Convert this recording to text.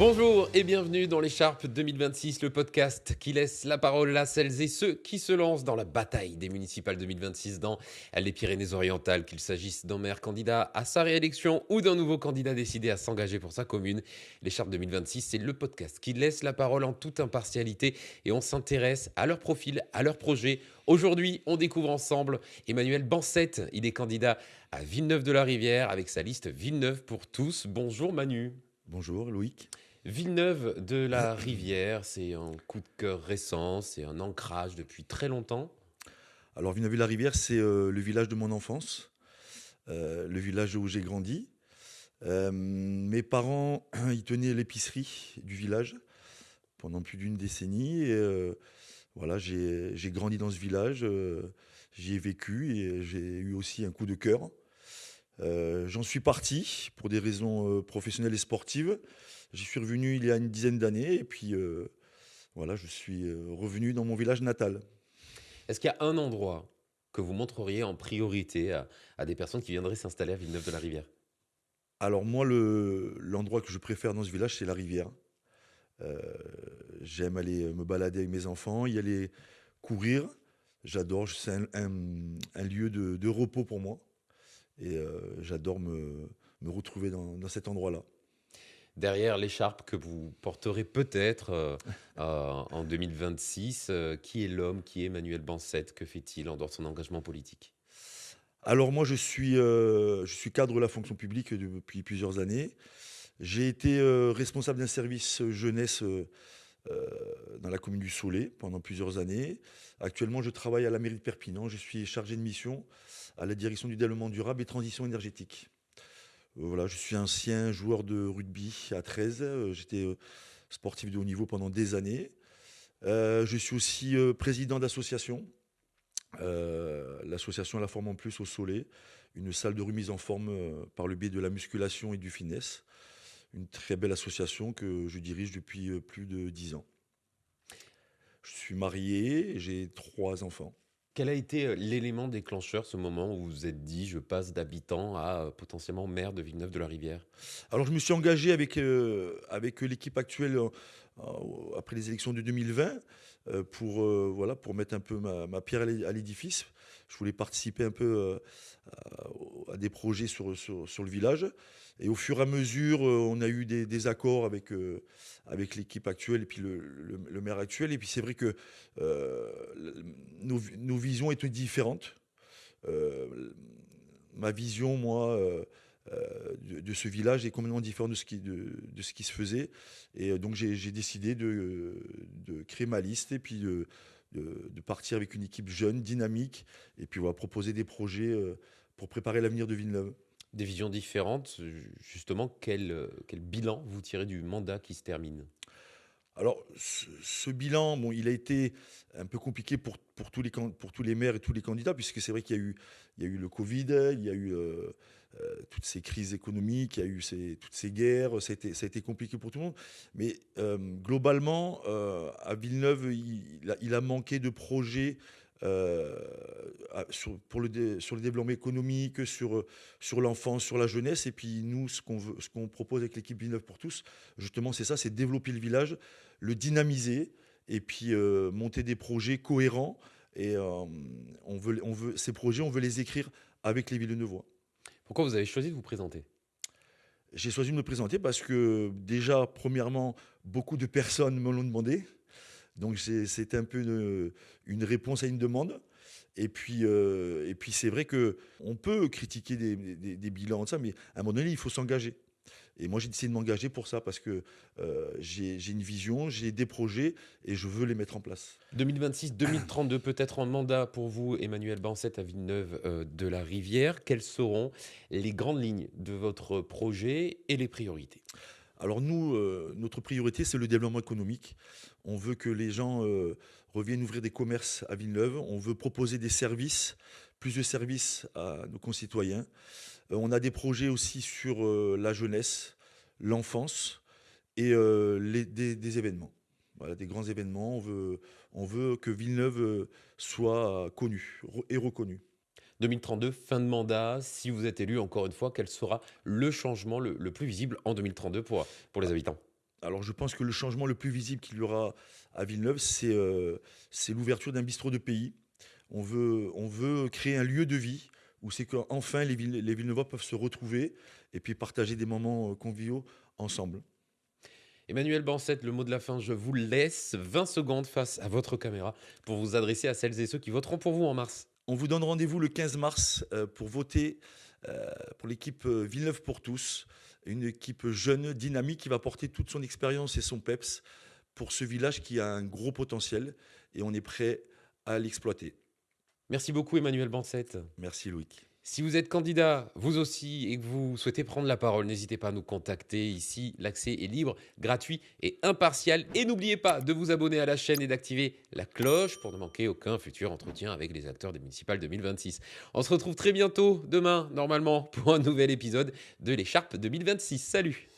Bonjour et bienvenue dans l'Écharpe 2026, le podcast qui laisse la parole à celles et ceux qui se lancent dans la bataille des municipales 2026 dans les Pyrénées-Orientales, qu'il s'agisse d'un maire candidat à sa réélection ou d'un nouveau candidat décidé à s'engager pour sa commune. L'Écharpe 2026, c'est le podcast qui laisse la parole en toute impartialité et on s'intéresse à leur profil, à leurs projets. Aujourd'hui, on découvre ensemble Emmanuel Bancette. Il est candidat à Villeneuve-de-la-Rivière avec sa liste Villeneuve pour tous. Bonjour Manu. Bonjour Loïc. Villeneuve-de-la-Rivière, c'est un coup de cœur récent, c'est un ancrage depuis très longtemps. Alors Villeneuve-la-Rivière, c'est le village de mon enfance, le village où j'ai grandi. Mes parents, ils tenaient l'épicerie du village pendant plus d'une décennie. Et, voilà, j'ai grandi dans ce village, j'y ai vécu et j'ai eu aussi un coup de cœur. J'en suis parti pour des raisons professionnelles et sportives. J'y suis revenu il y a une dizaine d'années et puis voilà, je suis revenu dans mon village natal. Est-ce qu'il y a un endroit que vous montreriez en priorité à des personnes qui viendraient s'installer à Villeneuve-de-la-Rivière? Alors moi, l'endroit que je préfère dans ce village, c'est la rivière. Heu, J'aime aller me balader avec mes enfants, y aller courir. J'adore, c'est un lieu de repos pour moi et j'adore me retrouver dans cet endroit-là. Derrière l'écharpe que vous porterez peut-être en 2026, qui est l'homme, qui est Emmanuel Bancette? Que fait-il en dehors de son engagement politique? Alors moi, je suis cadre de la fonction publique depuis plusieurs années. J'ai été, responsable d'un service, jeunesse, heu, dans la commune du Soleil pendant plusieurs années. Actuellement, je travaille à la mairie de Perpignan. Je suis chargé de mission à la direction du développement durable et transition énergétique. Voilà, je suis ancien joueur de rugby à 13. J'étais, sportif de haut niveau pendant des années. Je suis aussi, président d'association, l'association La Forme en Plus au Soleil, une salle de remise en forme, par le biais de la musculation et du fitness. Une très belle association que je dirige depuis, plus de 10 ans. Je suis marié et j'ai 3 enfants. Quel a été l'élément déclencheur, ce moment où vous vous êtes dit: «Je passe d'habitant à potentiellement maire de Villeneuve-de-la-Rivière»? Alors je me suis engagé avec l'équipe actuelle, après les élections de 2020, pour, voilà, pour mettre un peu ma pierre à l'édifice. Je voulais participer un peu, à des projets sur le village et au fur et à mesure, on a eu des accords avec l'équipe actuelle et puis le maire actuel et puis c'est vrai que, nos visions étaient différentes. Heu, Ma vision, moi, de ce village est complètement différente de ce qui se faisait et donc j'ai décidé de créer ma liste et puis de partir avec une équipe jeune, dynamique et puis voilà, proposer des projets, pour préparer l'avenir de Villeneuve. Des visions différentes, justement, quel bilan vous tirez du mandat qui se termine? Alors ce bilan, bon, il a été un peu compliqué pour tous les maires et tous les candidats puisque c'est vrai qu'il y a eu le covid, il y a eu, toutes ces crises économiques, il y a eu toutes ces guerres, ça a été compliqué pour tout le monde. Mais, globalement, à Villeneuve, il a manqué de projets, heu, sur le développement économique, sur l'enfance, sur la jeunesse et puis nous, ce qu'on propose avec l'équipe Villeneuve pour tous, justement, c'est ça, c'est développer le village, le dynamiser et puis, monter des projets cohérents et on veut ces projets, on veut les écrire avec les Villeneuvois. Pourquoi vous avez choisi de vous présenter? J'ai choisi de me présenter parce que déjà, premièrement, beaucoup de personnes me l'ont demandé. Donc c'était un peu une réponse à une demande. Et puis c'est vrai que on peut critiquer des bilans de ça, mais à un moment donné, il faut s'engager. Et moi, j'ai décidé de m'engager pour ça parce que j'ai une vision, j'ai des projets et je veux les mettre en place. 2026-2032, peut-être en mandat pour vous, Emmanuel Bancette à Villeneuve de la Rivière. Quelles seront les grandes lignes de votre projet et les priorités? Alors nous, notre priorité, c'est le développement économique. On veut que les gens, reviennent ouvrir des commerces à Villeneuve. On veut proposer des services, plus de services à nos concitoyens. On a des projets aussi sur, la jeunesse, l'enfance et des événements. Voilà, des grands événements. On veut que Villeneuve, soit connu et reconnu. 2032, fin de mandat. Si vous êtes élu, encore une fois, quel sera le changement le plus visible en 2032 pour les habitants? Alors je pense que le changement le plus visible qu'il y aura à Villeneuve, c'est l'ouverture d'un bistrot de pays. On veut créer un lieu de vie où c'est qu'enfin les Villeneuvois peuvent se retrouver et puis partager des moments conviviaux ensemble. Emmanuel Bancette, le mot de la fin, je vous laisse 20 secondes face à votre caméra pour vous adresser à celles et ceux qui voteront pour vous en mars. On vous donne rendez-vous le 15 mars pour voter pour l'équipe Villeneuve pour tous, une équipe jeune, dynamique, qui va porter toute son expérience et son peps pour ce village qui a un gros potentiel et on est prêt à l'exploiter. Merci beaucoup Emmanuel Bancette. Merci Loïc. Si vous êtes candidat, vous aussi, et que vous souhaitez prendre la parole, n'hésitez pas à nous contacter. Ici, l'accès est libre, gratuit et impartial. Et n'oubliez pas de vous abonner à la chaîne et d'activer la cloche pour ne manquer aucun futur entretien avec les acteurs des municipales 2026. On se retrouve très bientôt, demain, normalement, pour un nouvel épisode de l'écharpe 2026. Salut!